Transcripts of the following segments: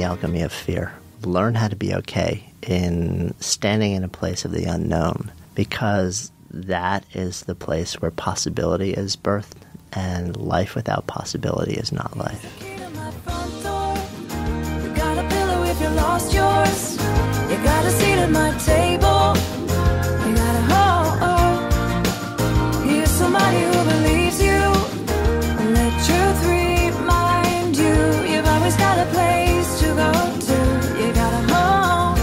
the alchemy of fear. Learn how to be okay in standing in a place of the unknown, because that is the place where possibility is birthed, and life without possibility is not life. You got a pillow if you lost yours. You got a seat at my table. You got a here's somebody who believes you. Let truth remind you. You've always got a place to go to. You got a home.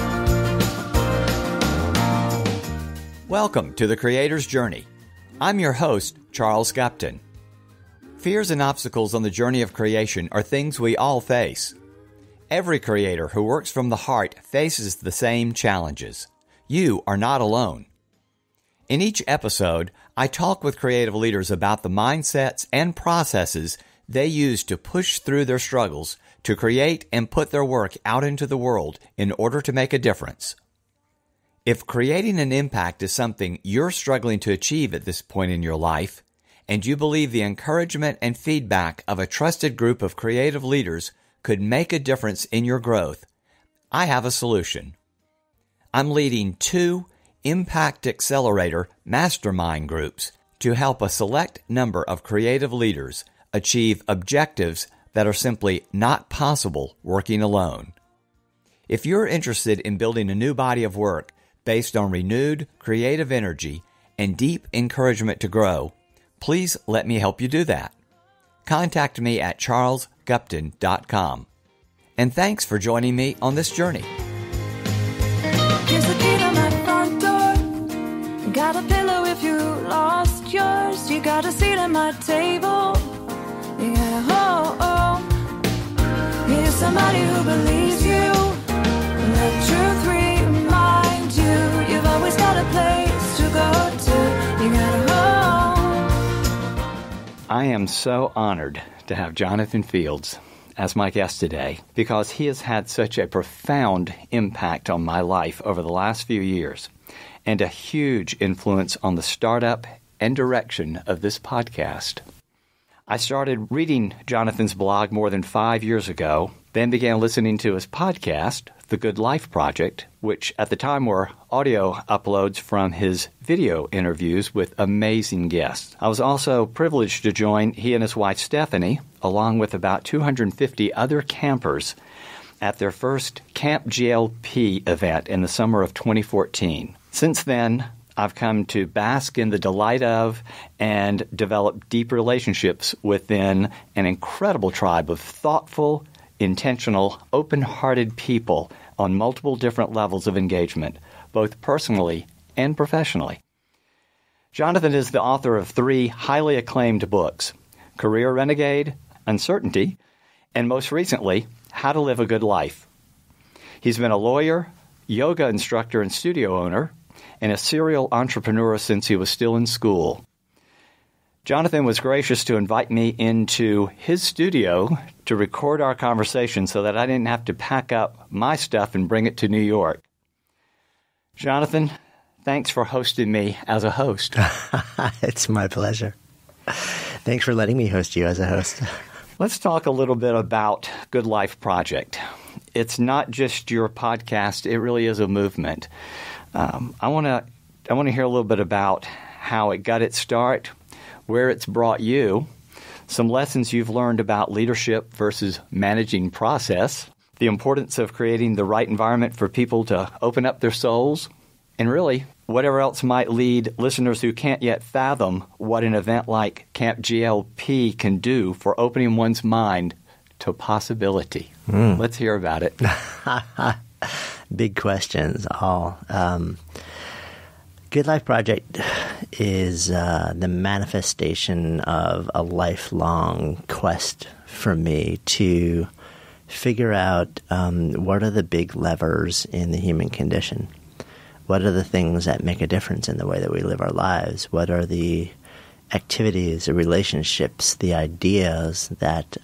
Welcome to The Creator's Journey. I'm your host, Charles Gupton. Fears and obstacles on the journey of creation are things we all face. Every creator who works from the heart faces the same challenges. You are not alone. In each episode, I talk with creative leaders about the mindsets and processes they use to push through their struggles to create and put their work out into the world in order to make a difference. If creating an impact is something you're struggling to achieve at this point in your life, and you believe the encouragement and feedback of a trusted group of creative leaders could make a difference in your growth, I have a solution. I'm leading 2 Impact Accelerator mastermind groups to help a select number of creative leaders achieve objectives that are simply not possible working alone. If you're interested in building a new body of work based on renewed creative energy and deep encouragement to grow, please let me help you do that. Contact me at charlesgupton.com. And thanks for joining me on this journey. Here's the key to my front door. You got a pillow if you lost yours. You got a seat at my table. You got a home. Here's somebody who believes you. Let truth remind you. You've always got a place to go to. You got a home. I am so honored to have Jonathan Fields as my guest today because he has had such a profound impact on my life over the last few years and a huge influence on the startup and direction of this podcast. I started reading Jonathan's blog more than 5 years ago, then began listening to his podcast, The Good Life Project, which at the time were audio uploads from his video interviews with amazing guests. I was also privileged to join he and his wife Stephanie, along with about 250 other campers, at their first Camp GLP event in the summer of 2014. Since then, I've come to bask in the delight of and develop deep relationships within an incredible tribe of thoughtful, intentional, open-hearted people on multiple different levels of engagement, both personally and professionally. Jonathan is the author of 3 highly acclaimed books, Career Renegade, Uncertainty, and most recently, How to Live a Good Life. He's been a lawyer, yoga instructor and studio owner, and a serial entrepreneur since he was still in school. Jonathan was gracious to invite me into his studio to record our conversation so that I didn't have to pack up my stuff and bring it to New York. Jonathan, thanks for hosting me as a host. It's my pleasure. Thanks for letting me host you as a host. Let's talk a little bit about Good Life Project. It's not just your podcast, it really is a movement. I want to hear a little bit about how it got its start, where it's brought you, some lessons you've learned about leadership versus managing process, the importance of creating the right environment for people to open up their souls, and really whatever else might lead listeners who can't yet fathom what an event like Camp GLP can do for opening one's mind to possibility. Let's hear about it. Big questions, all. Good Life Project is the manifestation of a lifelong quest for me to figure out what are the big levers in the human condition. What are the things that make a difference in the way that we live our lives? What are the activities, the relationships, the ideas that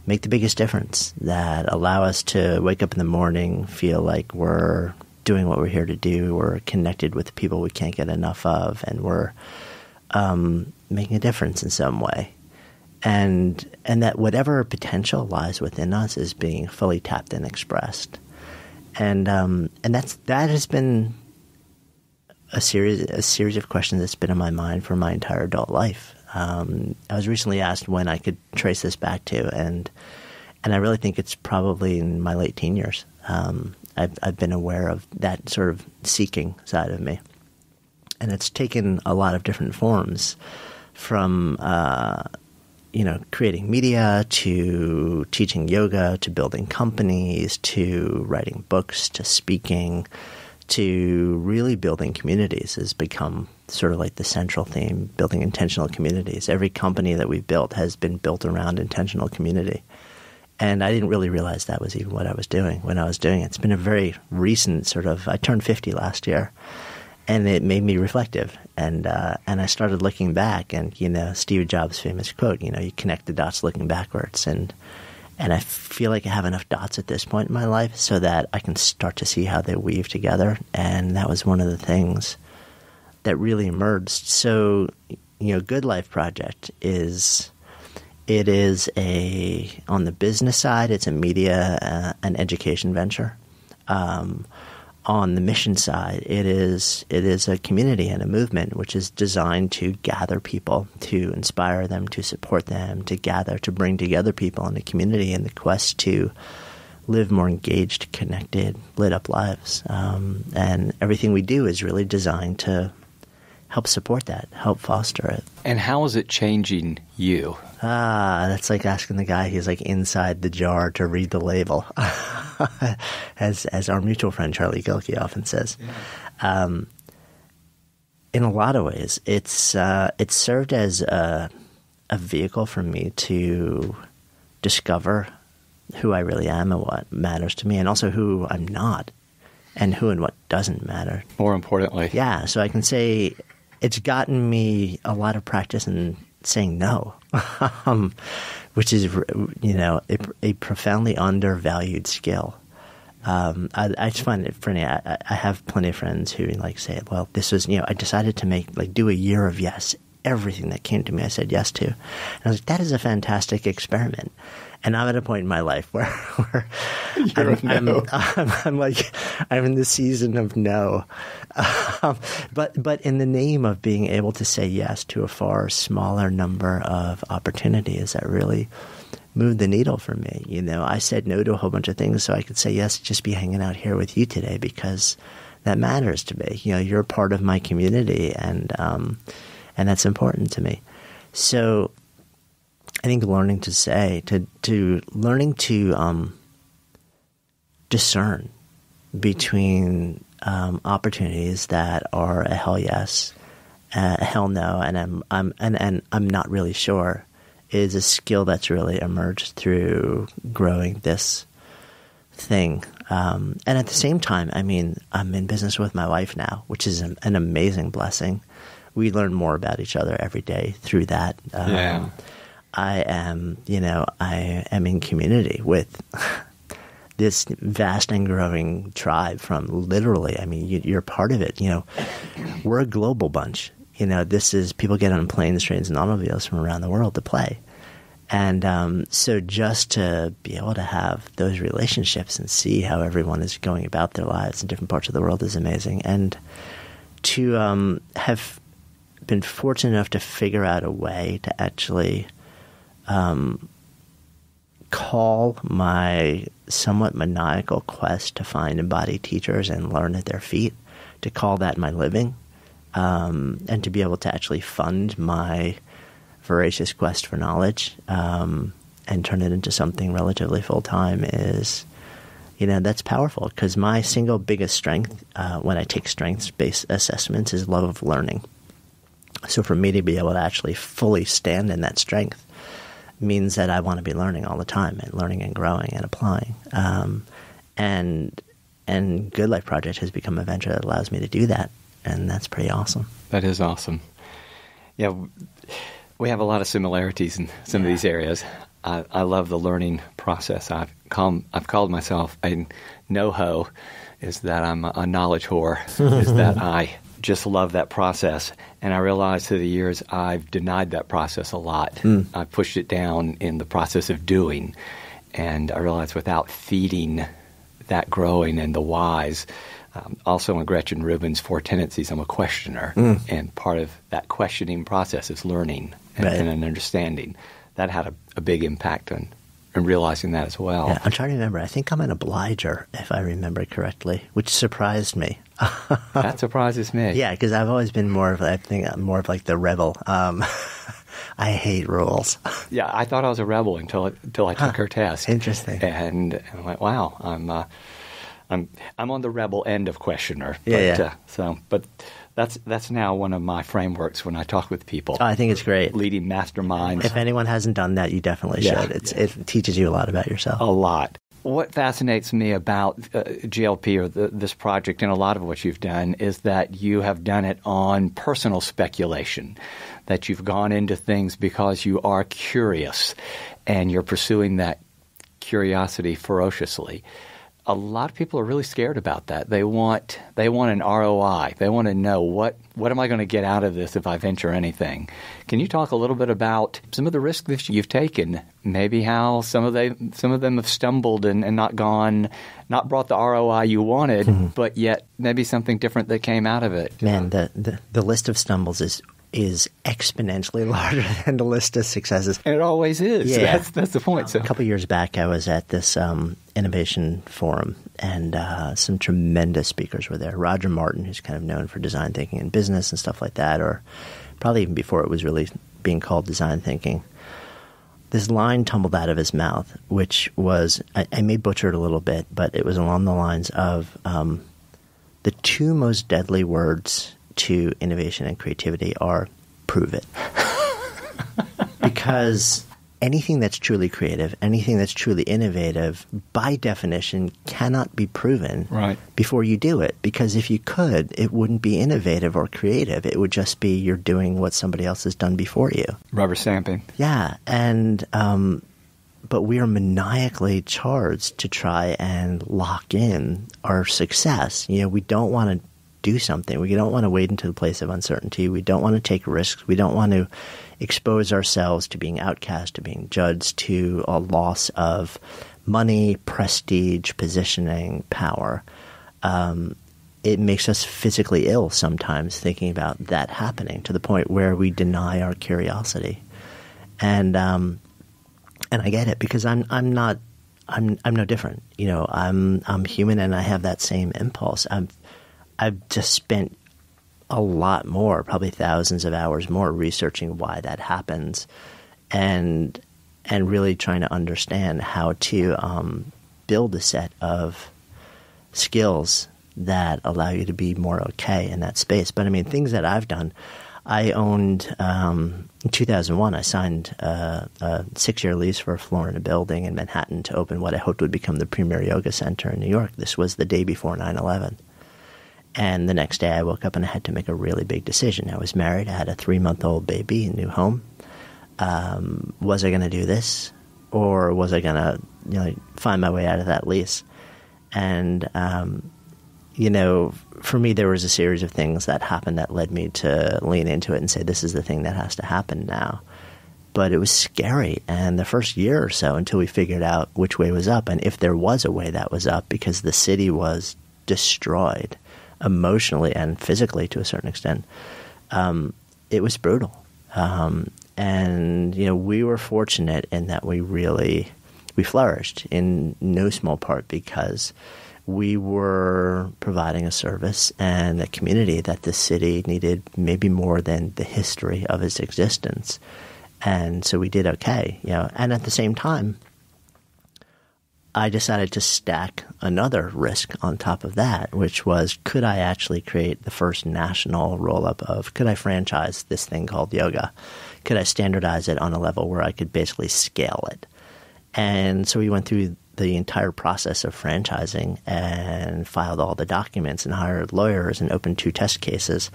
make the biggest difference, that allow us to wake up in the morning, feel like we're doing what we're here to do, we're connected with the people we can't get enough of, and we're making a difference in some way. and that whatever potential lies within us is being fully tapped and expressed. And that has been a series of questions that's been in my mind for my entire adult life. I was recently asked when I could trace this back to, and I really think it's probably in my late teen years. I've been aware of that sort of seeking side of me, and it's taken a lot of different forms, from creating media, to teaching yoga, to building companies, to writing books, to speaking, to really building communities has become sort of like the central theme, building intentional communities. Every company that we've built has been built around intentional community. And I didn't really realize that was even what I was doing when I was doing it. It's been a very recent I turned 50 last year, and it made me reflective. And I started looking back, and, Steve Jobs' famous quote, you connect the dots looking backwards. And I feel like I have enough dots at this point in my life so that I can start to see how they weave together. And that was one of the things that really emerged. So, Good Life Project is on the business side, it's a media and education venture. On the mission side, it is a community and a movement which is designed to gather people, to inspire them, to support them, to gather, to bring together people in a community in the quest to live more engaged, connected, lit up lives. And everything we do is really designed to help support that, help foster it. And how is it changing you? That's like asking the guy who's like inside the jar to read the label, as our mutual friend Charlie Gilkey often says. Yeah. In a lot of ways, it's served as a vehicle for me to discover who I really am and what matters to me, and also who I'm not, and who and what doesn't matter. More importantly. Yeah, so I can say it's gotten me a lot of practice in saying no, which is, a profoundly undervalued skill. I just find it funny. I have plenty of friends who say, well, this was, I decided to do a year of yes. Everything that came to me, I said yes to. And I was like, that is a fantastic experiment. And I'm at a point in my life where I'm in the season of no. But in the name of being able to say yes to a far smaller number of opportunities that really moved the needle for me. I said no to a whole bunch of things so I could say yes, just be hanging out here with you today because that matters to me. You're a part of my community, and that's important to me. So I think learning to discern between opportunities that are a hell yes, a hell no, and I'm not really sure, is a skill that's really emerged through growing this thing. And at the same time, I'm in business with my wife now, which is an amazing blessing. We learn more about each other every day through that. I am in community with this vast and growing tribe from literally, you're part of it. We're a global bunch. This is, people get on planes, trains, and automobiles from around the world to play. And so just to be able to have those relationships and see how everyone is going about their lives in different parts of the world is amazing. And to have been fortunate enough to figure out a way to actually call my somewhat maniacal quest to find embodied teachers and learn at their feet, to call that my living, and to be able to actually fund my voracious quest for knowledge and turn it into something relatively full-time is, that's powerful, because my single biggest strength when I take strengths-based assessments is love of learning. So for me to be able to actually fully stand in that strength means that I want to be learning all the time, and learning and growing and applying. And Good Life Project has become a venture that allows me to do that, and that's pretty awesome. That is awesome. Yeah, we have a lot of similarities in some of these areas. I love the learning process. I've called myself a no-ho, is that I'm a knowledge whore, is that I just love that process. And I realized through the years I've denied that process a lot. I pushed it down in the process of doing. And I realized without feeding that growing and the whys, also in Gretchen Rubin's 4 Tendencies, I'm a questioner. And part of that questioning process is learning and an understanding. That had a big impact on realizing that as well. Yeah, I'm trying to remember. I think I'm an obliger, if I remember correctly, which surprised me. That surprises me. Yeah, because I've always been more of like the rebel. I hate rules. Yeah, I thought I was a rebel until I took her test. Interesting. And I went, wow, I'm on the rebel end of questioner. But that's now one of my frameworks when I talk with people. Oh, I think it's great. Leading masterminds. If anyone hasn't done that, you definitely should. It teaches you a lot about yourself. A lot. What fascinates me about GLP or this project and a lot of what you've done is that you have done it on personal speculation, that you've gone into things because you are curious and you're pursuing that curiosity ferociously. A lot of people are really scared about that. They want an ROI. They want to know what am I going to get out of this if I venture anything. Can you talk a little bit about some of the risks that you've taken? Maybe how some of them have stumbled and not brought the ROI you wanted, but yet maybe something different that came out of it. Man, the list of stumbles is exponentially larger than the list of successes. And it always is. Yeah. That's the point. So a couple of years back, I was at this innovation forum, and some tremendous speakers were there. Roger Martin, who's kind of known for design thinking in business and stuff like that, or probably even before it was really being called design thinking. This line tumbled out of his mouth, which was, I may butcher it a little bit, but it was along the lines of the 2 most deadly words to innovation and creativity are prove it. Because anything that's truly creative, anything that's truly innovative, by definition, cannot be proven before you do it. Because if you could, it wouldn't be innovative or creative. It would just be you're doing what somebody else has done before you. Rubber stamping. Yeah. And but we are maniacally charged to try and lock in our success. We don't want to do something. We don't want to wade into the place of uncertainty. We don't want to take risks. We don't want to expose ourselves to being outcast, to being judged, to a loss of money, prestige, positioning, power. It makes us physically ill sometimes thinking about that happening, to the point where we deny our curiosity. And I get it, because I'm no different. I'm human, and I have that same impulse. I've just spent a lot more, probably thousands of hours more, researching why that happens, and really trying to understand how to build a set of skills that allow you to be more okay in that space. But I mean, things that I've done, I owned in 2001. I signed a 6-year lease for a floor in a building in Manhattan to open what I hoped would become the premier yoga center in New York. This was the day before 9/11. And the next day I woke up and I had to make a really big decision. I was married. I had a 3-month-old baby, a new home. Was I going to do this, or was I going to find my way out of that lease? And, for me, there was a series of things that happened that led me to lean into it and say, this is the thing that has to happen now. But it was scary. And the first year or so, until we figured out which way was up, and if there was a way that was up, because the city was destroyed emotionally and physically to a certain extent, it was brutal. And we were fortunate in that we flourished in no small part because we were providing a service and a community that the city needed maybe more than the history of its existence. And so we did okay, and at the same time, I decided to stack another risk on top of that, which was, could I actually create the first national roll-up of, could I franchise this thing called yoga? Could I standardize it on a level where I could basically scale it? And so we went through the entire process of franchising and filed all the documents and hired lawyers and opened 2 test cases.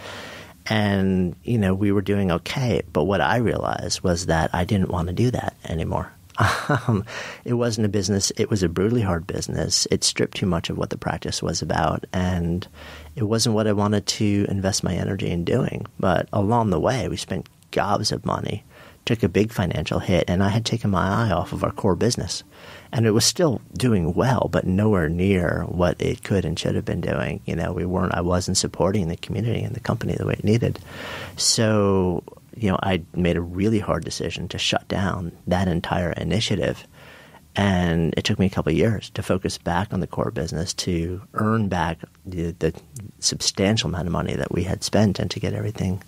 And, we were doing okay. But what I realized was that I didn't want to do that anymore. It wasn't a business. It was a brutally hard business. It stripped too much of what the practice was about, and it wasn't what I wanted to invest my energy in doing. But along the way, we spent gobs of money, took a big financial hit, and I had taken my eye off of our core business. And it was still doing well, but nowhere near what it could and should have been doing. I wasn't supporting the community and the company the way it needed. So, I made a really hard decision to shut down that entire initiative. And it took me a couple of years to focus back on the core business, to earn back the substantial amount of money that we had spent, and to get everything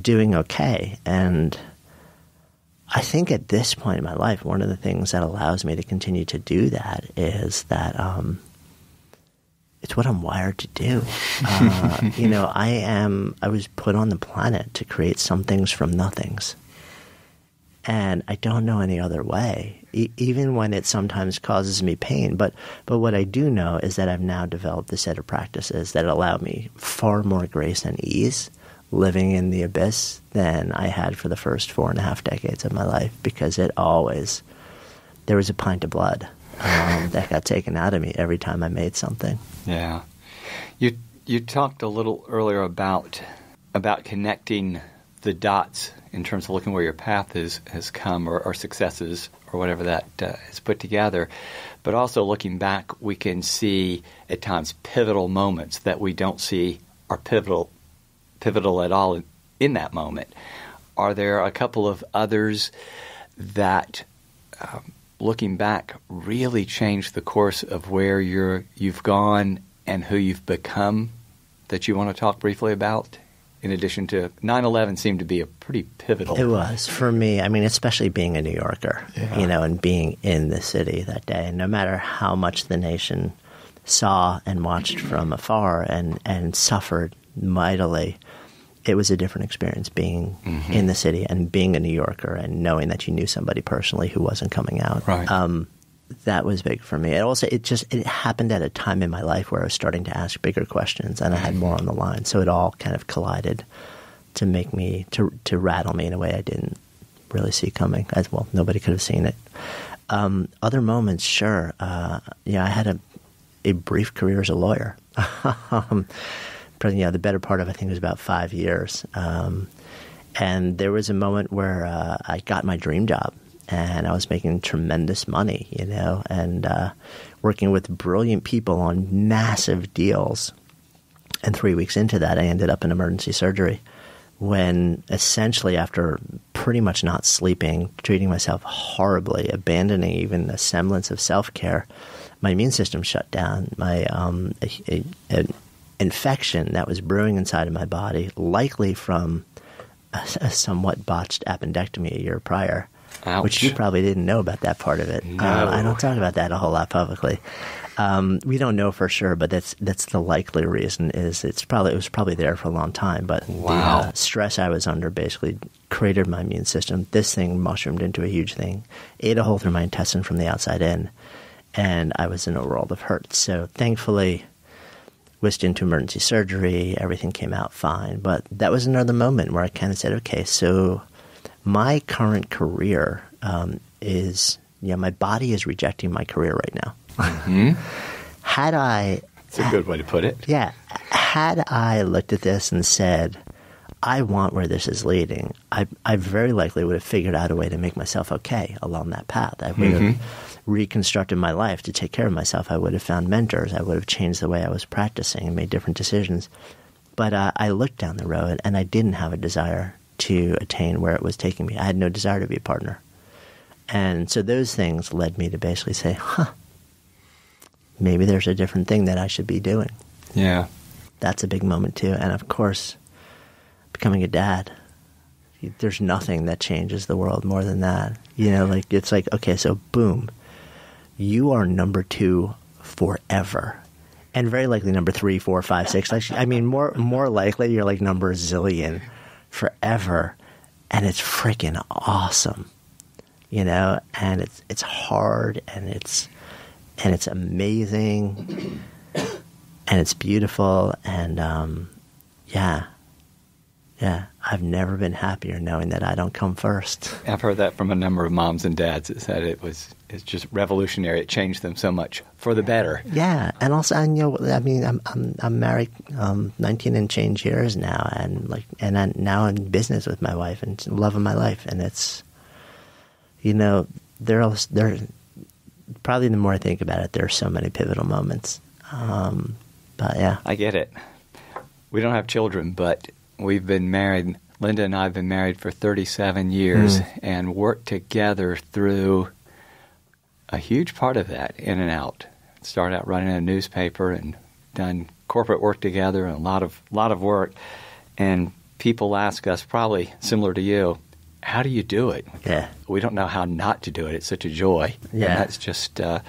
doing okay. And I think at this point in my life, one of the things that allows me to continue to do that is that it's what I'm wired to do. I was put on the planet to create some things from nothings. And I don't know any other way, even when it sometimes causes me pain. But what I do know is that I've now developed a set of practices that allow me far more grace and ease living in the abyss than I had for the first 4.5 decades of my life, because there was a pint of blood that got taken out of me every time I made something. Yeah. You talked a little earlier about connecting the dots in terms of looking where your path has come, or successes, or whatever that is put together. But also looking back, we can see at times pivotal moments that we don't see are pivotal at all in that moment. Are there a couple of others that, looking back, really changed the course of where you've gone and who you've become, that you want to talk briefly about? In addition to 9/11 seemed to be a pretty pivotal. It was for me. I mean, especially being a New Yorker, and being in the city that day. And no matter how much the nation saw and watched from afar and suffered mightily, it was a different experience being in the city and being a New Yorker and knowing that you knew somebody personally who wasn't coming out. Right. That was big for me. It happened at a time in my life where I was starting to ask bigger questions, and I had more on the line. So it all kind of collided to make me, to rattle me in a way I didn't really see coming. As well, nobody could have seen it. Other moments, sure. I had a brief career as a lawyer. The better part of, I think, was about 5 years. And there was a moment where I got my dream job, and I was making tremendous money, and working with brilliant people on massive deals. And 3 weeks into that, I ended up in emergency surgery, when essentially, after pretty much not sleeping, treating myself horribly, abandoning even a semblance of self-care, my immune system shut down. My an infection that was brewing inside of my body, likely from a somewhat botched appendectomy a year prior. Ouch. Which you probably didn't know about that part of it. No. I don't talk about that a whole lot publicly. We don't know for sure, but that's the likely reason. It was probably there for a long time. But the stress I was under basically cratered my immune system. This thing mushroomed into a huge thing, ate a hole through my intestine from the outside in, and I was in a world of hurt. So thankfully, whisked into emergency surgery, everything came out fine. But that was another moment where I kind of said, okay, so my current career is, my body is rejecting my career right now. That's a good way to put it. Yeah. Had I looked at this and said, I want where this is leading, I very likely would have figured out a way to make myself okay along that path. I would have reconstructed my life to take care of myself. I would have found mentors. I would have changed the way I was practicing and made different decisions. But I looked down the road, and I didn't have a desire to attain where it was taking me. I had no desire to be a partner. And so those things led me to basically say, maybe there's a different thing that I should be doing. Yeah. That's a big moment too. And of course, becoming a dad, there's nothing that changes the world more than that. It's like, okay, so boom, you are number 2 forever. And very likely number 3, 4, 5, 6. More likely you're like number zillion forever. And it's freaking awesome. And it's hard, and it's amazing, and it's beautiful, and Yeah, I've never been happier knowing that I don't come first. I've heard that from a number of moms and dads. It said it's just revolutionary. It changed them so much for the better. Yeah, and also, I mean, I'm married 19 and change years now, and I'm now in business with my wife and love of my life, and it's, they're probably the more I think about it, there are so many pivotal moments. But yeah, I get it. We don't have children, but we've been married. Linda and I have been married for 37 years and worked together through a huge part of that, in and out. Started out running a newspaper and done corporate work together, and a lot of work. And people ask us, probably similar to you, how do you do it? Yeah. We don't know how not to do it. It's such a joy. Yeah. And that's just... and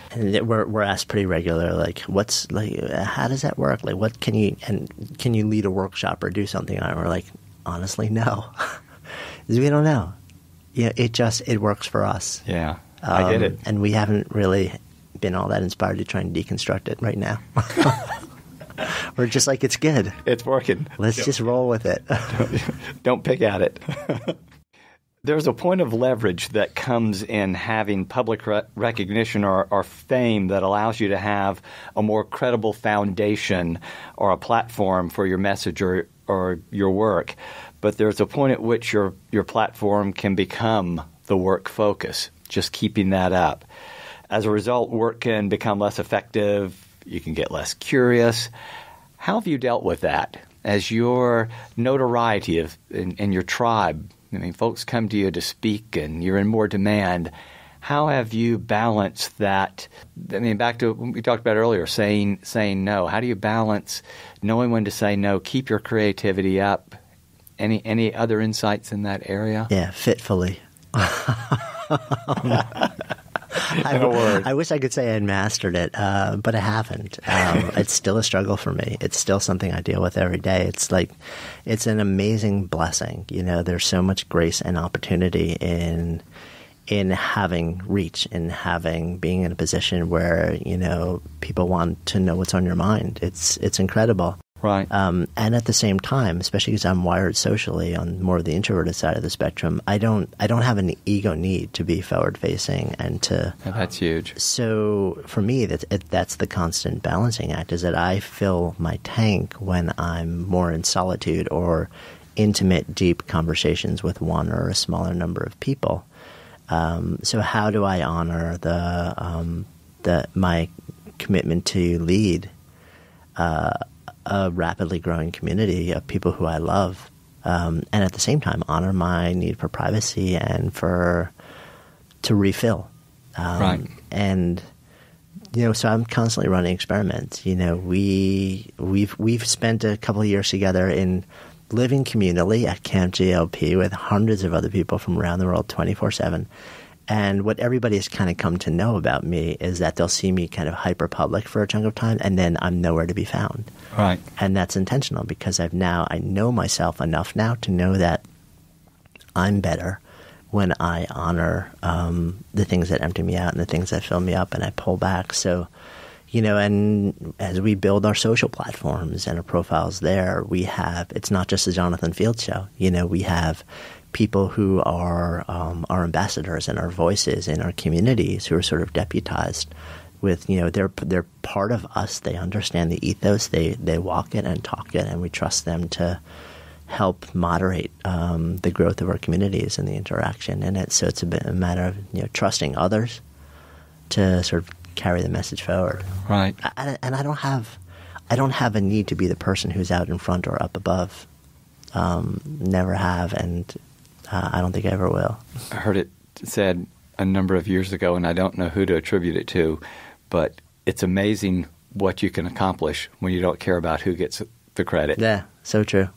we're asked pretty regularly, how does that work? What can you lead a workshop or do something on it? We're like, honestly, no. Because we don't know. Yeah, it works for us. Yeah, I get it. And we haven't really been all that inspired to try and deconstruct it right now. We're just like, it's good. It's working. Let's just roll with it. Don't pick at it. There's a point of leverage that comes in having public recognition or fame that allows you to have a more credible foundation or a platform for your message or your work. But there's a point at which your platform can become the work focus, just keeping that up. As a result, work can become less effective. You can get less curious. How have you dealt with that as your notoriety in your tribe? I mean, folks come to you to speak and you're in more demand. How have you balanced that? I mean, back to what we talked about earlier, saying no. How do you balance knowing when to say no, keep your creativity up? Any other insights in that area? Yeah, fitfully. I wish I could say I'd mastered it, but I haven't. It's still a struggle for me. It's still something I deal with every day. It's an amazing blessing. There's so much grace and opportunity in having reach, in being in a position where, people want to know what's on your mind. It's incredible. Right. And at the same time, especially because I'm wired socially on more of the introverted side of the spectrum, I don't have an ego need to be forward facing and to. Yeah, that's huge. So for me, that's the constant balancing act. Is that I fill my tank when I'm more in solitude or intimate, deep conversations with one or a smaller number of people. So how do I honor my commitment to lead a rapidly growing community of people who I love, and at the same time honor my need for privacy and to refill. Right. And so I'm constantly running experiments. We've spent a couple of years together in living communally at Camp GLP with hundreds of other people from around the world 24/7. And what everybody has kind of come to know about me is that they'll see me kind of hyper public for a chunk of time, and then I'm nowhere to be found. Right. And that's intentional because I know myself enough now to know that I'm better when I honor the things that empty me out and the things that fill me up, and I pull back. So, and as we build our social platforms and our profiles there, it's not just the Jonathan Fields show. We have people who are our ambassadors and our voices in our communities who are sort of deputized with, they're part of us. They understand the ethos. They walk it and talk it, and we trust them to help moderate the growth of our communities and the interaction in it. So it's a matter of trusting others to sort of carry the message forward. Right. And I don't have a need to be the person who's out in front or up above. Never have, and I don't think I ever will. I heard it said a number of years ago, and I don't know who to attribute it to, but it's amazing what you can accomplish when you don't care about who gets the credit. Yeah, so true.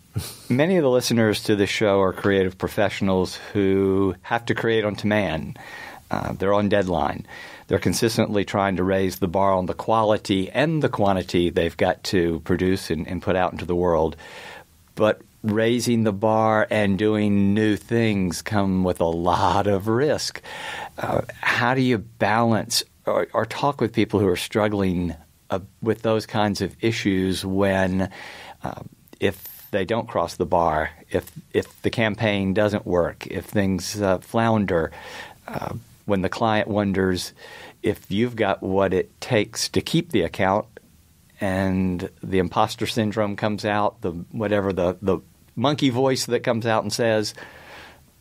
Many of the listeners to this show are creative professionals who have to create on demand. They're on deadline. They're consistently trying to raise the bar on the quality and the quantity they've got to produce and put out into the world. But raising the bar and doing new things come with a lot of risk. How do you balance or talk with people who are struggling with those kinds of issues when if they don't cross the bar, if the campaign doesn't work, if things flounder, when the client wonders if you've got what it takes to keep the account, and the imposter syndrome comes out, the monkey voice that comes out and says,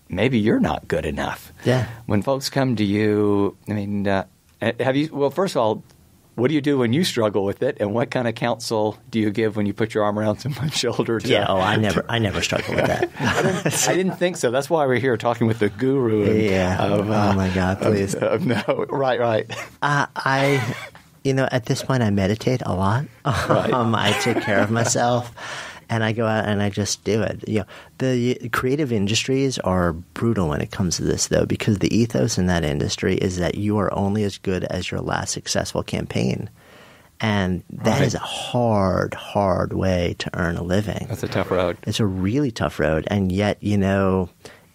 maybe you're not good enough. Yeah. When folks come to you, I mean, first of all, what do you do when you struggle with it, and what kind of counsel do you give when you put your arm around someone's shoulder? I never struggle with that. I didn't think so. That's why we're here talking with the guru. Oh my God, please. Right. At this point, I meditate a lot. Right. I take care of myself. And I go out and I just do it. The creative industries are brutal when it comes to this, though, because the ethos in that industry is that you are only as good as your last successful campaign. And that is a hard, hard way to earn a living. That's a tough road. It's a really tough road. And yet,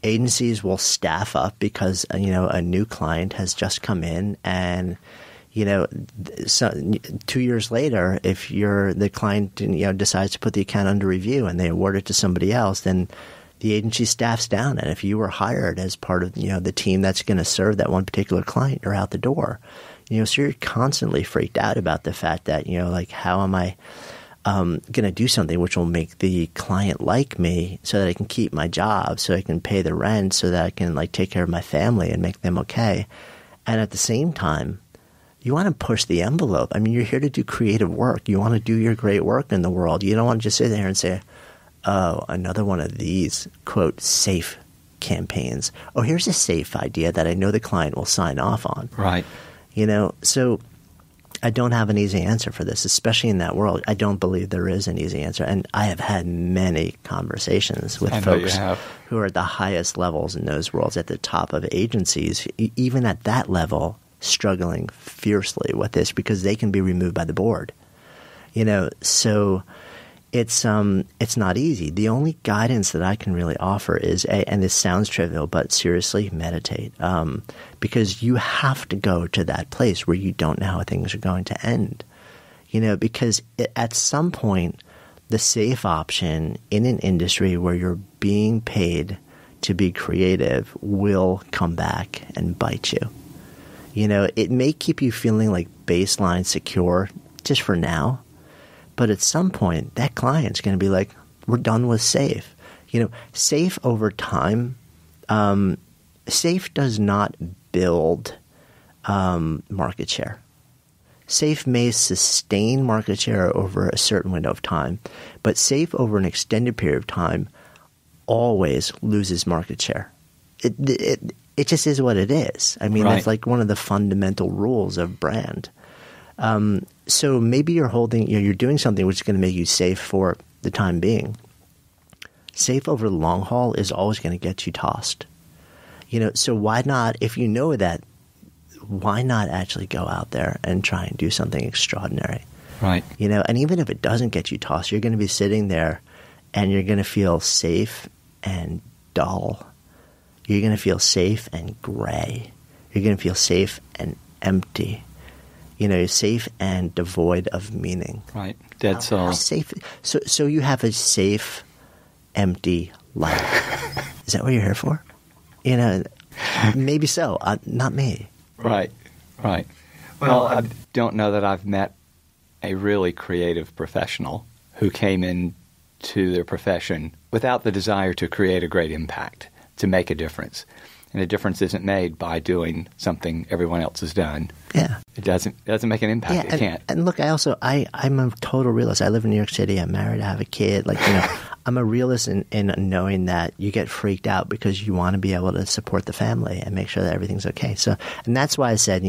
agencies will staff up because, a new client has just come in, and so 2 years later, if the client decides to put the account under review and they award it to somebody else, then the agency staffs down. And if you were hired as part of the team that's going to serve that one particular client, you're out the door. So you're constantly freaked out about the fact that how am I going to do something which will make the client like me so that I can keep my job, so I can pay the rent, so that I can take care of my family and make them okay. And at the same time, you want to push the envelope. I mean, you're here to do creative work. You want to do your great work in the world. You don't want to just sit there and say, oh, another one of these, quote, safe campaigns. Oh, here's a safe idea that I know the client will sign off on. Right. So I don't have an easy answer for this, especially in that world. I don't believe there is an easy answer. And I have had many conversations with folks who are at the highest levels in those worlds, at the top of agencies, even at that level, struggling fiercely with this because they can be removed by the board. So it's not easy. The only guidance that I can really offer is, and this sounds trivial, but seriously, meditate. Because you have to go to that place where you don't know how things are going to end. Because at some point, the safe option in an industry where you're being paid to be creative will come back and bite you. It may keep you feeling like baseline secure just for now, but at some point that client's going to be like, we're done with safe. Safe over time, safe does not build market share. Safe may sustain market share over a certain window of time, but safe over an extended period of time always loses market share. It just is what it is. I mean, That's like one of the fundamental rules of brand. So maybe you're doing something which is going to make you safe for the time being. Safe over the long haul is always going to get you tossed. So why not, if you know that, why not actually go out there and try and do something extraordinary? Right. And even if it doesn't get you tossed, you're going to be sitting there and you're going to feel safe and dull. You're going to feel safe and gray. You're going to feel safe and empty. Safe and devoid of meaning. Right. Dead soul. Safe. So you have a safe, empty life. Is that what you're here for? Maybe so. Not me. Right. Well, I don't know that I've met a really creative professional who came into their profession without the desire to create a great impact, to make a difference. And a difference isn't made by doing something everyone else has done. Yeah. It doesn't make an impact. Yeah, it can't. And look, I'm a total realist. I live in New York City. I'm married. I have a kid. I'm a realist in knowing that you get freaked out because you want to be able to support the family and make sure that everything's okay. So, and that's why I said,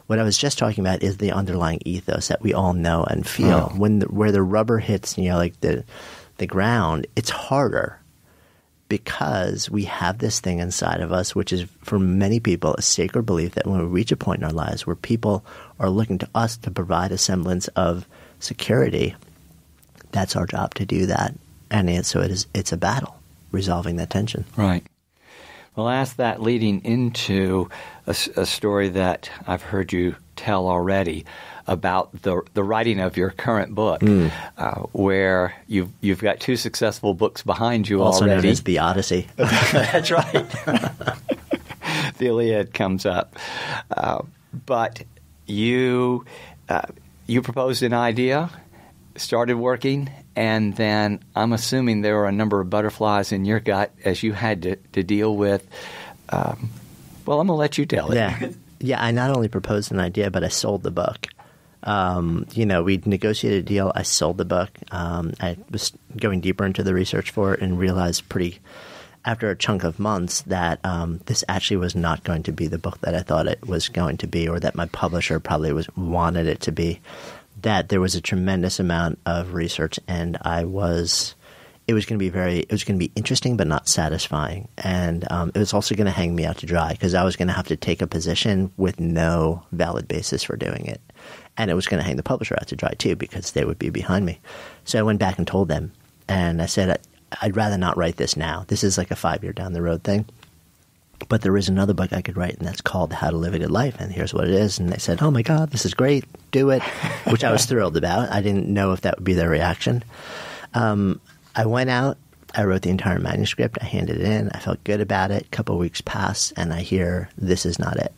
what I was just talking about is the underlying ethos that we all know and feel. Where the rubber hits, the ground, it's harder. Because we have this thing inside of us, which is for many people a sacred belief that when we reach a point in our lives where people are looking to us to provide a semblance of security, that's our job to do that. And it's a battle, resolving that tension. Right. Well, I asked that leading into a story that I've heard you tell already about the writing of your current book, where you've got 2 successful books behind you also already. known as the Odyssey. That's right. The Iliad comes up. But you proposed an idea, started working, and then I'm assuming there were a number of butterflies in your gut as you had to deal with. Well, I'm going to let you tell it. Yeah, I not only proposed an idea, but I sold the book. We negotiated a deal. I sold the book. I was going deeper into the research for it and realized after a chunk of months that this actually was not going to be the book that I thought it was going to be, or that my publisher probably wanted it to be. That there was a tremendous amount of research, and it was going to be interesting but not satisfying, and it was also going to hang me out to dry because I was going to have to take a position with no valid basis for doing it, and it was going to hang the publisher out to dry too because they would be behind me. So I went back and told them, and I said, I'd rather not write this now. This is like a 5-year down the road thing. But there is another book I could write, and that's called How to Live a Good Life, and here's what it is. And they said, oh, my God, this is great. Do it, which I was thrilled about. I didn't know if that would be their reaction. I went out. I wrote the entire manuscript. I handed it in. I felt good about it. A couple of weeks pass, and I hear, this is not it.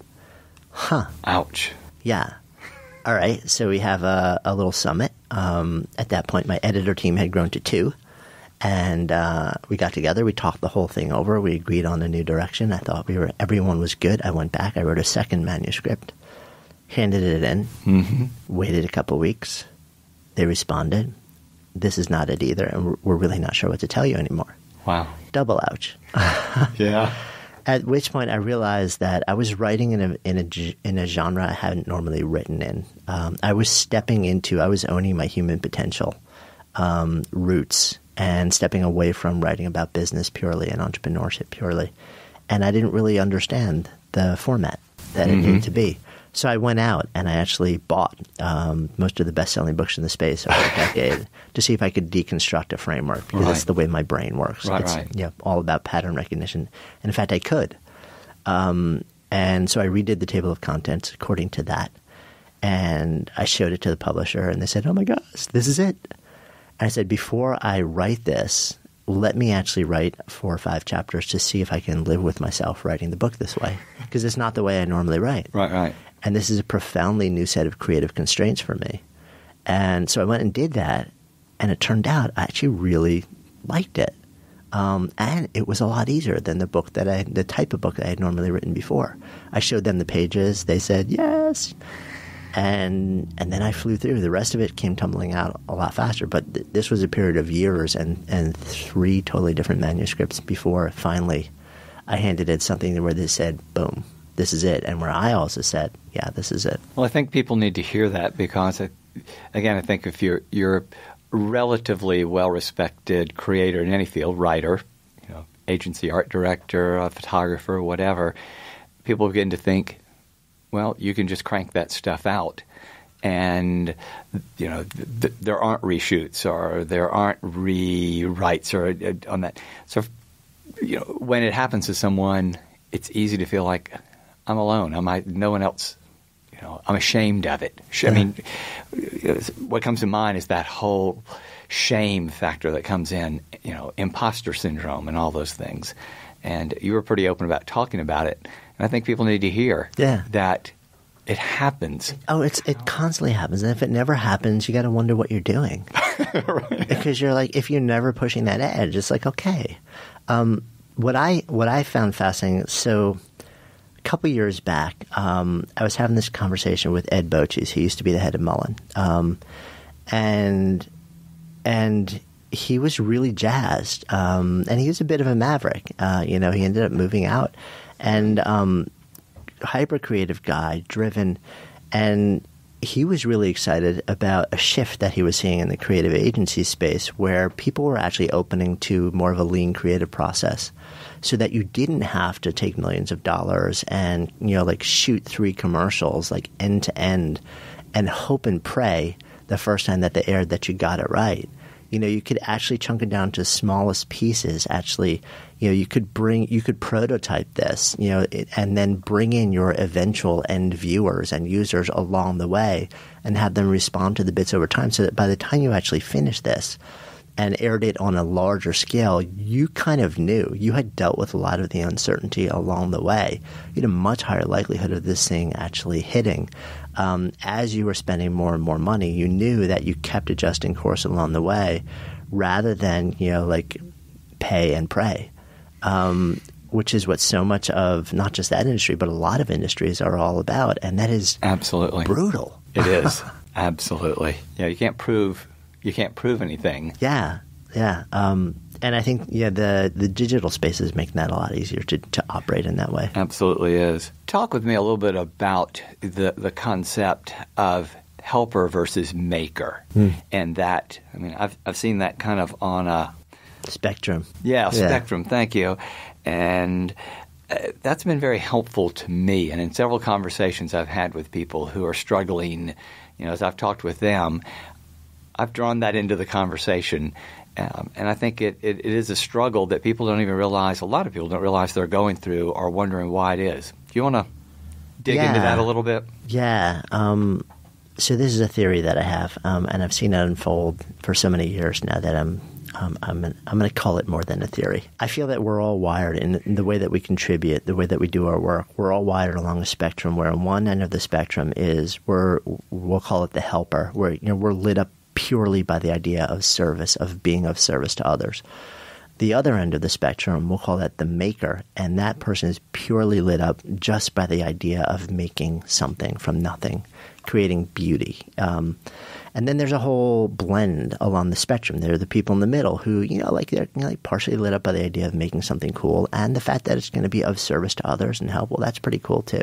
Huh. Ouch. Yeah. All right. So we have a little summit. At that point, my editor team had grown to 2. And we got together. We talked the whole thing over. We agreed on a new direction. I thought everyone was good. I went back. I wrote a second manuscript, handed it in, waited a couple weeks. They responded, this is not it either, and we're really not sure what to tell you anymore. Wow. Double ouch. Yeah. At which point I realized that I was writing in a genre I hadn't normally written in. I was owning my human potential roots, and stepping away from writing about business purely and entrepreneurship purely. And I didn't really understand the format that it needed to be. So I went out and I actually bought most of the best-selling books in the space over a decade to see if I could deconstruct a framework, because that's the way my brain works. It's all about pattern recognition. And in fact, I could. And so I redid the table of contents according to that. And I showed it to the publisher, and they said, oh my gosh, this is it. I said, before I write this, let me actually write 4 or 5 chapters to see if I can live with myself writing the book this way, because it's not the way I normally write. Right. And this is a profoundly new set of creative constraints for me. And so I went and did that, and it turned out I actually really liked it. And it was a lot easier than the type of book that I had normally written before. I showed them the pages. They said, yes. And then I flew through. The rest of it came tumbling out a lot faster. But this was a period of years and 3 totally different manuscripts before finally I handed in something where they said, boom, this is it. And where I also said, yeah, this is it. Well, I think people need to hear that because, again, I think if you're a relatively well-respected creator in any field, writer, agency art director, a photographer, whatever, people begin to think, well, you can just crank that stuff out, and there aren't reshoots or there aren't rewrites or on that. So, when it happens to someone, it's easy to feel like I'm alone. No one else. I'm ashamed of it. I mean, what comes to mind is that whole shame factor that comes in. Imposter syndrome and all those things. And you were pretty open about talking about it. And I think people need to hear that it happens. Oh, it constantly happens. And if it never happens, you got to wonder what you're doing. Right. Because you're like, if you're never pushing that edge, it's like, okay. What I found fascinating, so a couple years back, I was having this conversation with Ed Boches. He used to be the head of Mullen. And he was really jazzed. And he was a bit of a maverick. He ended up moving out. And hyper-creative guy, driven, and he was really excited about a shift that he was seeing in the creative agency space where people were actually opening to more of a lean creative process so that you didn't have to take millions of dollars and, shoot 3 commercials, end to end, and hope and pray the first time that they aired that you got it right. You could actually chunk it down to smallest pieces. Actually, you could prototype this, and then bring in your eventual end viewers and users along the way and have them respond to the bits over time, so that by the time you actually finish this and aired it on a larger scale, you kind of knew. You had dealt with a lot of the uncertainty along the way. You had a much higher likelihood of this thing actually hitting. As you were spending more and more money, you knew that you kept adjusting course along the way rather than, like pay and pray, which is what so much of not just that industry, but a lot of industries are all about. And that is absolutely brutal. It is. Absolutely. You can't prove anything. Yeah. And I think, the digital space is making that a lot easier to operate in that way. Absolutely is. Talk with me a little bit about the concept of helper versus maker. And that, I've seen that kind of on a spectrum. Yeah, spectrum. Thank you. And that's been very helpful to me. And in several conversations I've had with people who are struggling, as I've talked with them, I've drawn that into the conversation, and I think it is a struggle that people don't even realize, a lot of people don't realize they're going through or wondering why it is. Do you want to dig into that a little bit? Yeah. So this is a theory that I have, and I've seen it unfold for so many years now that I'm going to call it more than a theory. I feel that we're all wired in the way that we contribute, the way that we do our work. We're all wired along a spectrum where on one end of the spectrum is we'll call it the helper, where we're lit up purely by the idea of service, of being of service to others. The other end of the spectrum, we'll call that the maker, and that person is purely lit up just by the idea of making something from nothing, creating beauty. And then there's a whole blend along the spectrum. There are the people in the middle who, they're partially lit up by the idea of making something cool, and the fact that it's going to be of service to others and help. Well, that's pretty cool too.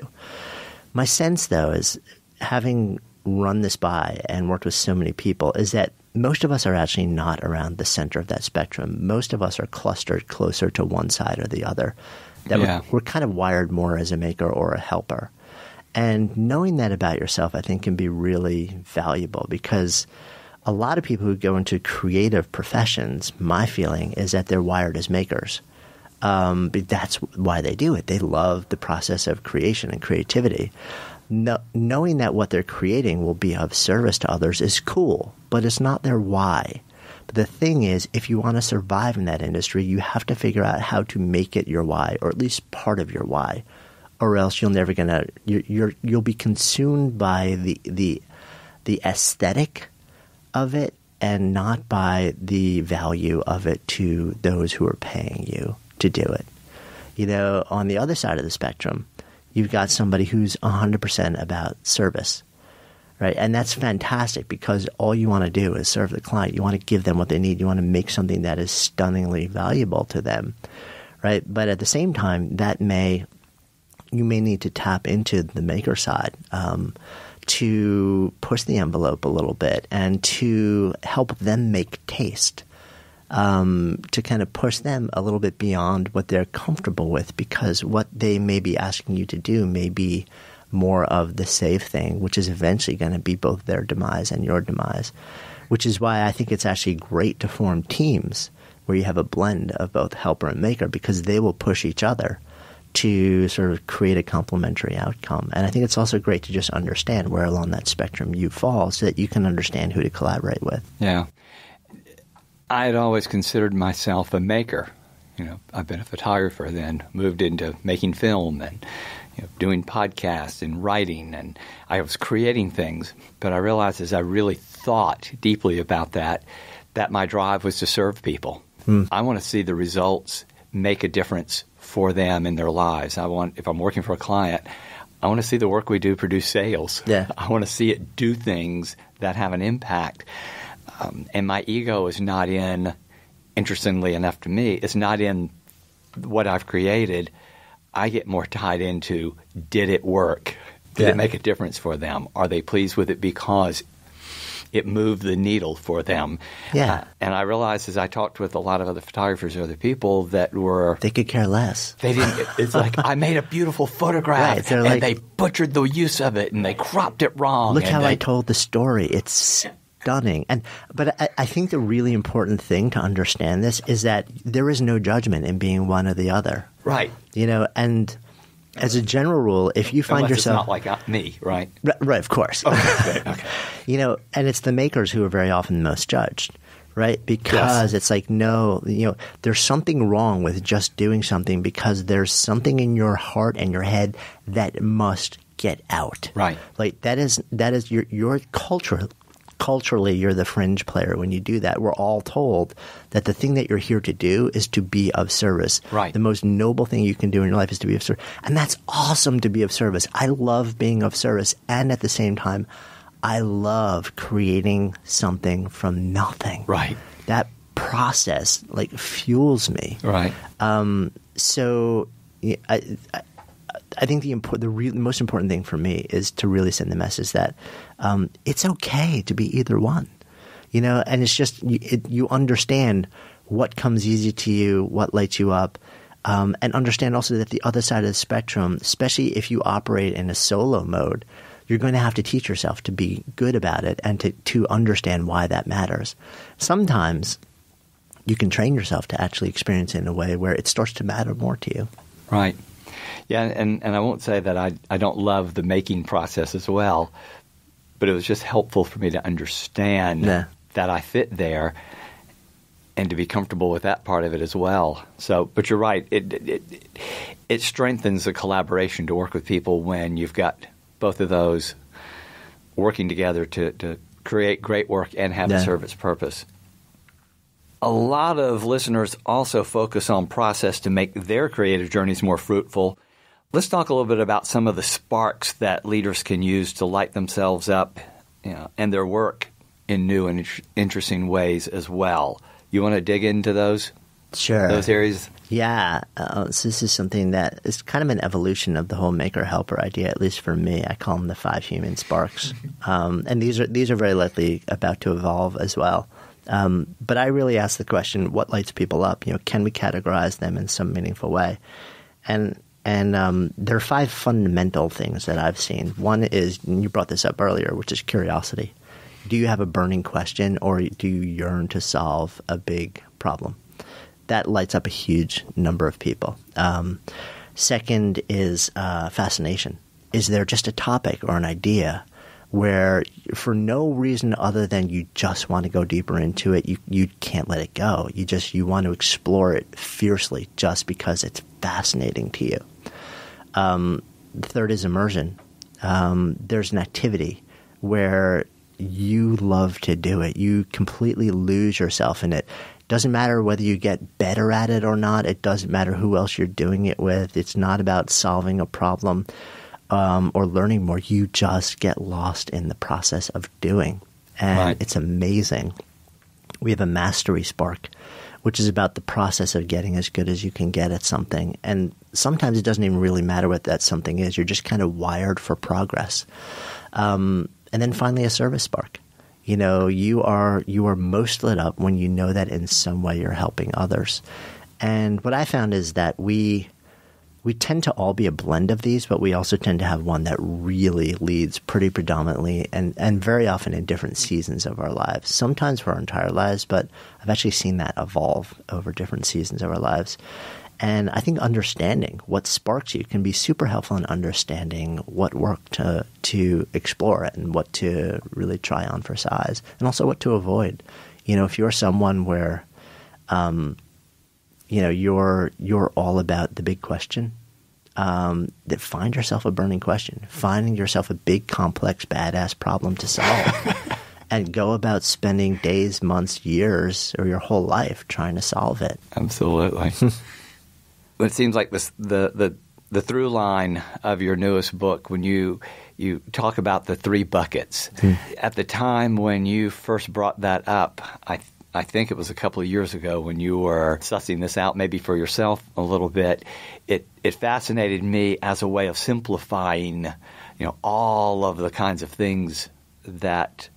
My sense, though, is having run this by and worked with so many people is that most of us are actually not around the center of that spectrum. Most of us are clustered closer to one side or the other. We're kind of wired more as a maker or a helper. And knowing that about yourself, I think, can be really valuable, because a lot of people who go into creative professions, my feeling is that they're wired as makers. But that's why they do it. They love the process of creation and creativity. Knowing that what they're creating will be of service to others is cool, but it's not their why. But the thing is, if you want to survive in that industry, you have to figure out how to make it your why, or at least part of your why, or else you'll be consumed by the aesthetic of it and not by the value of it to those who are paying you to do it. On the other side of the spectrum, you've got somebody who's 100% about service, right? And that's fantastic, because all you want to do is serve the client. You want to give them what they need. You want to make something that is stunningly valuable to them, right? But at the same time, you may need to tap into the maker side to push the envelope a little bit and to help them make taste. To kind of push them a little bit beyond what they're comfortable with, because what they may be asking you to do may be more of the safe thing, which is eventually going to be both their demise and your demise, which is why I think it's actually great to form teams where you have a blend of both helper and maker, because they will push each other to sort of create a complementary outcome. And I think it's also great to just understand where along that spectrum you fall, so that you can understand who to collaborate with. Yeah. I had always considered myself a maker. I've been a photographer, then moved into making film and doing podcasts and writing, and I was creating things. But I realized as I really thought deeply about that my drive was to serve people. I want to see the results make a difference for them in their lives. If I'm working for a client, I want to see the work we do produce sales. Yeah. I want to see it do things that have an impact. And my ego is not in, interestingly enough to me, it's not in what I've created. I get more tied into, did it work? Did it make a difference for them? Are they pleased with it because it moved the needle for them? Yeah. And I realized as I talked with a lot of other photographers or other people that were... They could care less. They didn't. It's like, I made a beautiful photograph, right, and they butchered the use of it, and they cropped it wrong. Look how I told the story. It's stunning. But I think the really important thing to understand this is that there is no judgment in being one or the other. Right. And as a general rule, if you find yourself... It's not like me, right? Right, of course. Okay. And it's the makers who are very often most judged. Right? Because It's like, no, there's something wrong with just doing something because there's something in your heart and your head that must get out. Right. Like that is your culture. Culturally, you're the fringe player when you do that. We're all told that the thing that you're here to do is to be of service. Right. The most noble thing you can do in your life is to be of service. And that's awesome to be of service. I love being of service. And at the same time, I love creating something from nothing. Right. That process fuels me. Right. So I think the most important thing for me is to really send the message that it's okay to be either one. And it's just you understand what comes easy to you, what lights you up, and understand also that the other side of the spectrum, especially if you operate in a solo mode, you're going to have to teach yourself to be good about it and to understand why that matters. Sometimes you can train yourself to actually experience it in a way where it starts to matter more to you. Right. Yeah, and I won't say that I don't love the making process as well, but it was just helpful for me to understand that I fit there and to be comfortable with that part of it as well. So, but you're right. It strengthens the collaboration to work with people when you've got both of those working together to create great work and have a service purpose. A lot of listeners also focus on process to make their creative journeys more fruitful. Let's talk a little bit about some of the sparks that leaders can use to light themselves up and their work in new and interesting ways as well. You want to dig into those? Sure. Those areas? Yeah. So this is something that is kind of an evolution of the whole maker-helper idea, at least for me. I call them the 5 human sparks. And these are very likely about to evolve as well. But I really ask the question, what lights people up? Can we categorize them in some meaningful way? And there are 5 fundamental things that I've seen. One is, and you brought this up earlier, which is curiosity. Do you have a burning question, or do you yearn to solve a big problem? That lights up a huge number of people. Second is fascination. Is there just a topic or an idea where for no reason other than you just want to go deeper into it, you can't let it go. You want to explore it fiercely just because it's fascinating to you. The third is immersion. There's an activity where you love to do it. You completely lose yourself in it. Doesn't matter whether you get better at it or not. It doesn't matter who else you're doing it with. It's not about solving a problem or learning more. You just get lost in the process of doing. And It's amazing. We have a mastery spark, which is about the process of getting as good as you can get at something. And sometimes it doesn't even really matter what that something is. You're just kind of wired for progress. And then finally, a service spark. You are most lit up when you know that in some way you're helping others. And what I found is that we tend to all be a blend of these, but we also tend to have one that really leads pretty predominantly and very often in different seasons of our lives. Sometimes for our entire lives, but I've actually seen that evolve over different seasons of our lives. And I think understanding what sparks you can be super helpful in understanding what work to explore it and what to really try on for size, and also what to avoid. If you're someone where you're all about the big question, that find yourself a burning question, finding yourself a big, complex, badass problem to solve, and go about spending days, months, years, or your whole life trying to solve it. Absolutely. It seems like the through line of your newest book, when you talk about the 3 buckets. At the time when you first brought that up, I think it was a couple of years ago when you were sussing this out maybe for yourself a little bit, it fascinated me as a way of simplifying, all of the kinds of things that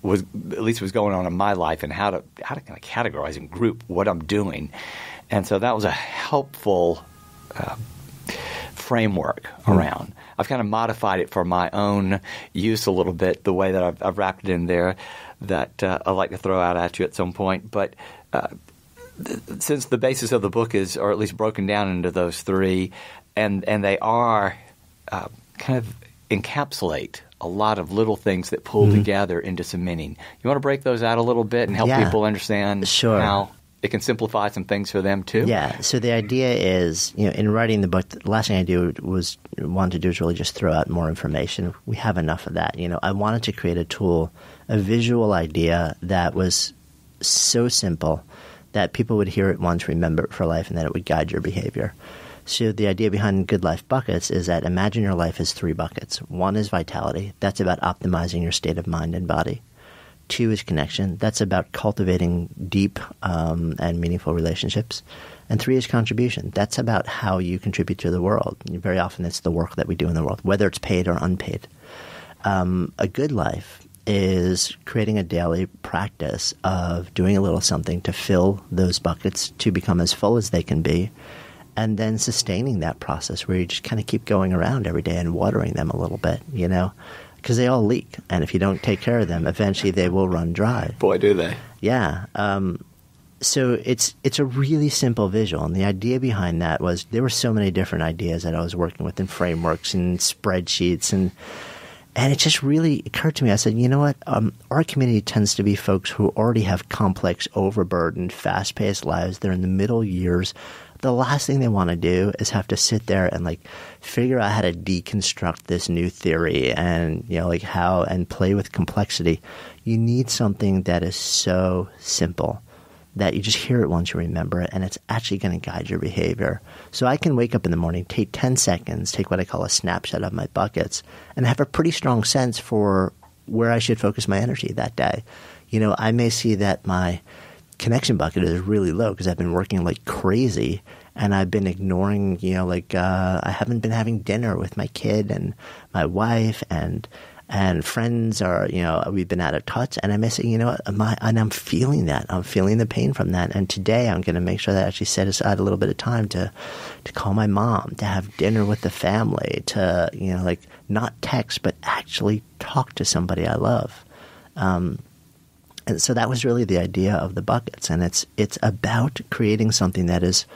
was going on in my life and how to kind of categorize and group what I'm doing. And so that was a helpful framework around. I've kind of modified it for my own use a little bit, the way that I've wrapped it in there. that I'd like to throw out at you at some point. But since the basis of the book is, or at least broken down into those three, and they are kind of encapsulate a lot of little things that pull together into some meaning. You want to break those out a little bit and help people understand how it can simplify some things for them too? Yeah. So the idea is, in writing the book, the last thing I wanted to do is really just throw out more information. We have enough of that. I wanted to create a tool, a visual idea that was so simple that people would hear it once, remember it for life, and that it would guide your behavior. So the idea behind Good Life Buckets is that imagine your life as 3 buckets. 1 is vitality. That's about optimizing your state of mind and body. 2 is connection. That's about cultivating deep and meaningful relationships. And 3 is contribution. That's about how you contribute to the world. Very often it's the work that we do in the world, whether it's paid or unpaid. A good life is creating a daily practice of doing a little something to fill those buckets to become as full as they can be, and then sustaining that process where you just kind of keep going around every day and watering them a little bit, because they all leak. And if you don't take care of them, eventually they will run dry. Boy, do they. Yeah. So it's a really simple visual. And the idea behind that was there were so many different ideas that I was working with in frameworks and spreadsheets. And it just really occurred to me. I said, you know what? Our community tends to be folks who already have complex, overburdened, fast-paced lives. They're in the middle years. The last thing they want to do is have to sit there and figure out how to deconstruct this new theory and how and play with complexity. You need something that is so simple that you just hear it once, you remember it, and it's actually going to guide your behavior. So I can wake up in the morning, take 10 seconds, take what I call a snapshot of my buckets, and have a pretty strong sense for where I should focus my energy that day. I may see that my connection bucket is really low because I've been working like crazy and I've been ignoring, I haven't been having dinner with my kid and my wife and friends are, we've been out of touch, and I may say, and I'm feeling that. I'm feeling the pain from that. And today I'm going to make sure that I actually set aside a little bit of time to call my mom, to have dinner with the family, to, not text, but actually talk to somebody I love. And so that was really the idea of the buckets. And it's about creating something that is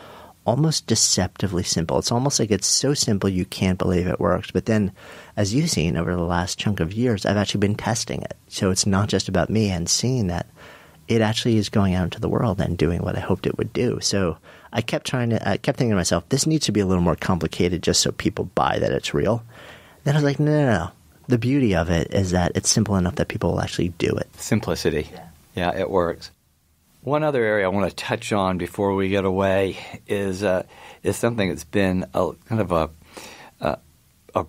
almost deceptively simple. It's almost like it's so simple you can't believe it works. But then, as you've seen over the last chunk of years, I've actually been testing it. So it's not just about me and seeing that it actually is going out into the world and doing what I hoped it would do. So I kept thinking to myself, this needs to be a little more complicated just so people buy that it's real. Then I was like, no. The beauty of it is that it's simple enough that people will actually do it. Simplicity. Yeah, it works. One other area I want to touch on before we get away is something that's been a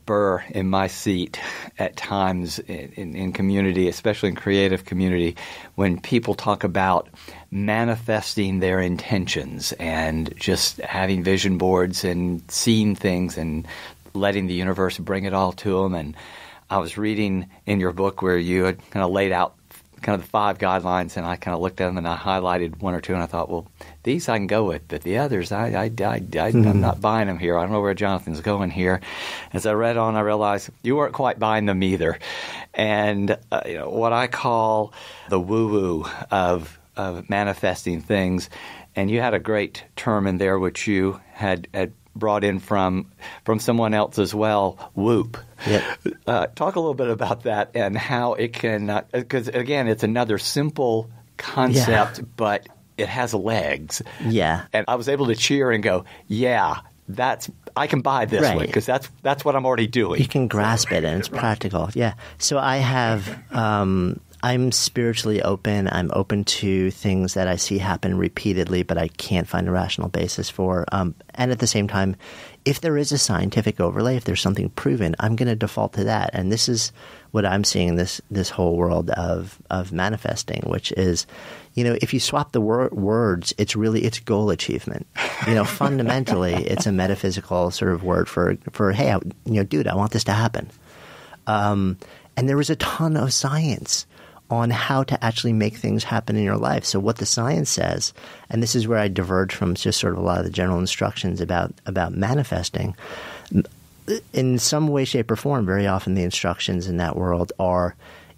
burr in my seat at times in community, especially in creative community, when people talk about manifesting their intentions and just having vision boards and seeing things and letting the universe bring it all to them. And I was reading in your book where you had kind of laid out kind of the 5 guidelines, and I kind of looked at them and I highlighted 1 or 2, and I thought, well, these I can go with, but the others, I'm not buying them here. I don't know where Jonathan's going here. As I read on, I realized you weren't quite buying them either. And what I call the woo-woo of manifesting things, and you had a great term in there which you had brought in from someone else as well, whoop. Yep. Talk a little bit about that and how it can, because again, it's another simple concept, but it has legs. Yeah. And I was able to cheer and go, yeah, I can buy this one because that's what I'm already doing. You can grasp it and it's practical. Yeah. So I have, I'm spiritually open. I'm open to things that I see happen repeatedly, but I can't find a rational basis for. And at the same time, if there is a scientific overlay, if there's something proven, I'm going to default to that. And this is what I'm seeing in this whole world of manifesting, which is, if you swap the words, it's goal achievement. Fundamentally, it's a metaphysical sort of word for hey, dude, I want this to happen. And there is a ton of science on how to actually make things happen in your life. So what the science says, and this is where I diverge from just sort of a lot of the general instructions about manifesting, in some way, shape, or form, very often the instructions in that world are,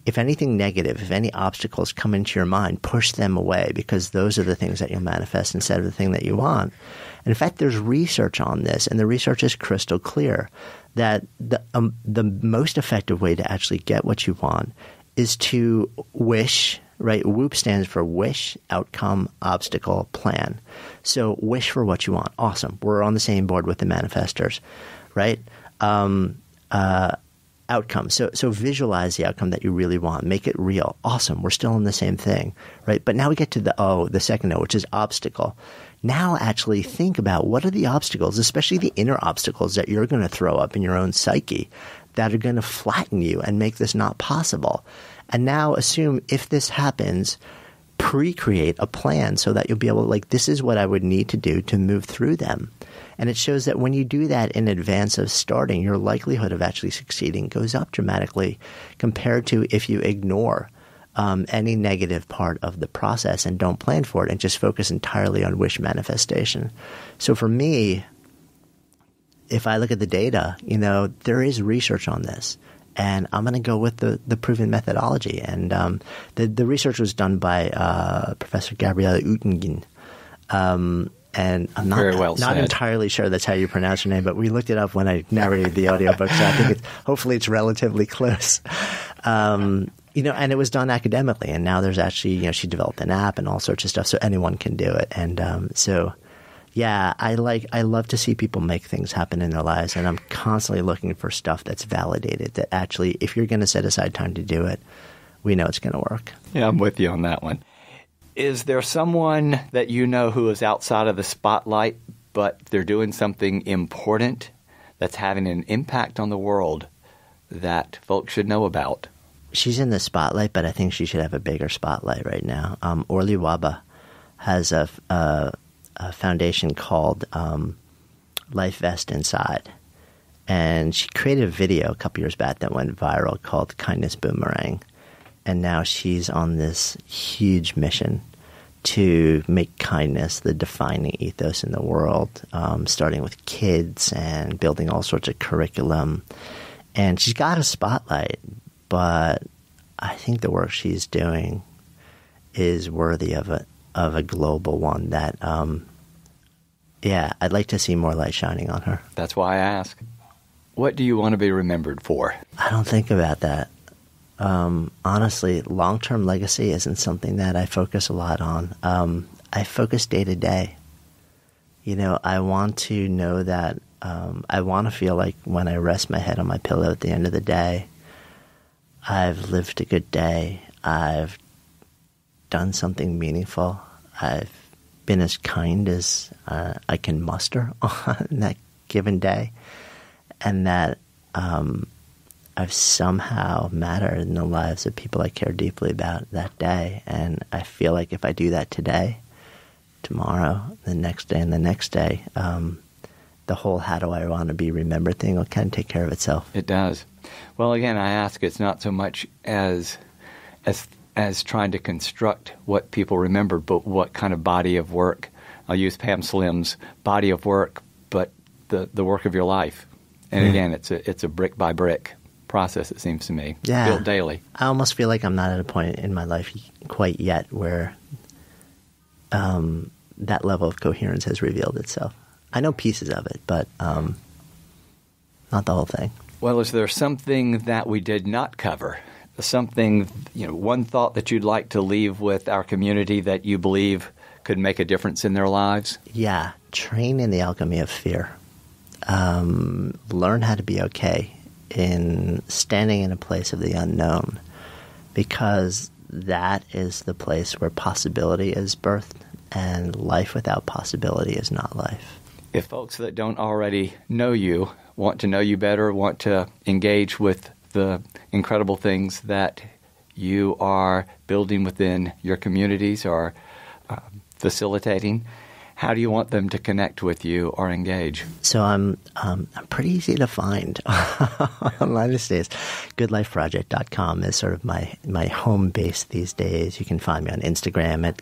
if anything negative, if any obstacles come into your mind, push them away, because those are the things that you'll manifest instead of the thing that you want. And in fact, there's research on this, and the research is crystal clear that the most effective way to actually get what you want is to wish, right? WHOOP stands for wish, outcome, obstacle, plan. So wish for what you want. Awesome. We're on the same board with the manifestors, right? Outcome. So visualize the outcome that you really want. Make it real. Awesome. We're still in the same thing, right? But now we get to the second O, which is obstacle. Now actually think about what are the obstacles, especially the inner obstacles that you're going to throw up in your own psyche that are going to flatten you and make this not possible. And now assume if this happens, pre-create a plan so that you'll be able to, like, this is what I would need to do to move through them. And it shows that when you do that in advance of starting, your likelihood of actually succeeding goes up dramatically compared to if you ignore any negative part of the process and don't plan for it and just focus entirely on wish manifestation. So for me, if I look at the data, there is research on this. And I'm going to go with the proven methodology. And the research was done by Professor Gabriele Oettingen. And I'm not entirely sure that's how you pronounce her name, but we looked it up when I narrated the audiobook, so I think hopefully it's relatively close. And it was done academically, and now there's actually, she developed an app and all sorts of stuff, so anyone can do it. And yeah, I love to see people make things happen in their lives, and I'm constantly looking for stuff that's validated, that actually, if you're going to set aside time to do it, we know it's going to work. Yeah, I'm with you on that one. Is there someone that you know who is outside of the spotlight, but they're doing something important that's having an impact on the world that folks should know about? She's in the spotlight, but I think she should have a bigger spotlight right now. Orly Waba has a foundation called Life Vest Inside. And she created a video a couple years back that went viral called Kindness Boomerang. And now she's on this huge mission to make kindness the defining ethos in the world, starting with kids and building all sorts of curriculum. And she's got a spotlight, but I think the work she's doing is worthy of a global one that, I'd like to see more light shining on her. That's why I ask. What do you want to be remembered for? I don't think about that. Honestly, long-term legacy isn't something that I focus a lot on. I focus day to day. I want to know that I want to feel like when I rest my head on my pillow at the end of the day, I've lived a good day. I've done something meaningful. I've been as kind as I can muster on that given day. And that I've somehow mattered in the lives of people I care deeply about that day. And I feel like if I do that today, tomorrow, the next day, and the next day, the whole how do I want to be remembered thing will kind of take care of itself. It does. Well, again, I ask, it's not so much as trying to construct what people remember, but what kind of body of work. I'll use Pam Slim's body of work, but the work of your life. And again, it's a brick by brick process, it seems to me, built daily. I almost feel like I'm not at a point in my life quite yet where that level of coherence has revealed itself. I know pieces of it, but not the whole thing. Well, is there something that we did not cover? Something, one thought that you'd like to leave with our community that you believe could make a difference in their lives? Yeah, train in the alchemy of fear. Learn how to be okay in standing in a place of the unknown, because that is the place where possibility is birthed, and life without possibility is not life. If folks that don't already know you want to know you better, want to engage with the incredible things that you are building within your communities or facilitating, how do you want them to connect with you or engage? So I'm pretty easy to find online these days. GoodLifeProject.com is sort of my home base these days. You can find me on Instagram at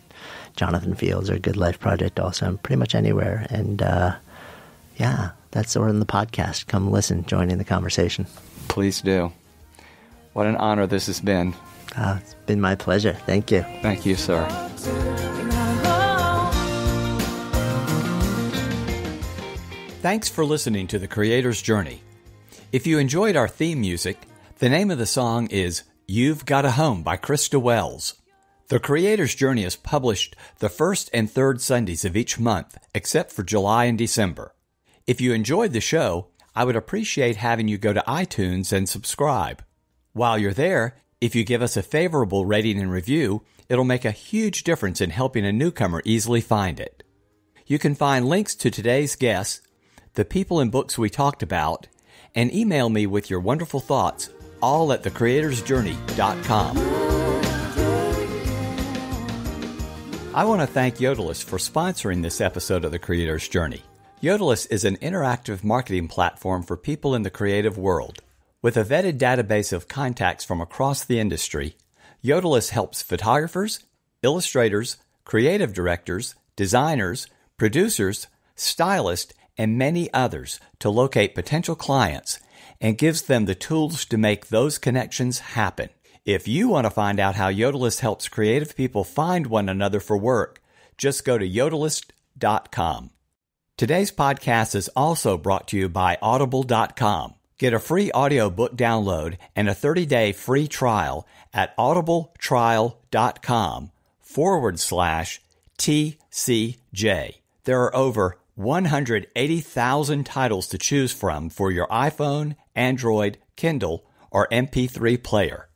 Jonathan Fields or Good Life Project also. I'm pretty much anywhere. And that's sort of in the podcast. Come listen, join in the conversation. Please do. What an honor this has been. It's been my pleasure. Thank you. Thank you, sir. Thanks for listening to The Creator's Journey. If you enjoyed our theme music, the name of the song is You've Got a Home by Krista Wells. The Creator's Journey is published the first and third Sundays of each month, except for July and December. If you enjoyed the show, I would appreciate having you go to iTunes and subscribe. While you're there, if you give us a favorable rating and review, it'll make a huge difference in helping a newcomer easily find it. You can find links to today's guests, the people and books we talked about, and email me with your wonderful thoughts, all at thecreatorsjourney.com. I want to thank Yodelist for sponsoring this episode of The Creator's Journey. Yodelist is an interactive marketing platform for people in the creative world. With a vetted database of contacts from across the industry, Yodelist helps photographers, illustrators, creative directors, designers, producers, stylists, and many others to locate potential clients and gives them the tools to make those connections happen. If you want to find out how Yodelist helps creative people find one another for work, just go to yodelist.com. Today's podcast is also brought to you by audible.com. Get a free audiobook download and a 30-day free trial at audibletrial.com/TCJ. There are over 180,000 titles to choose from for your iPhone, Android, Kindle, or MP3 player.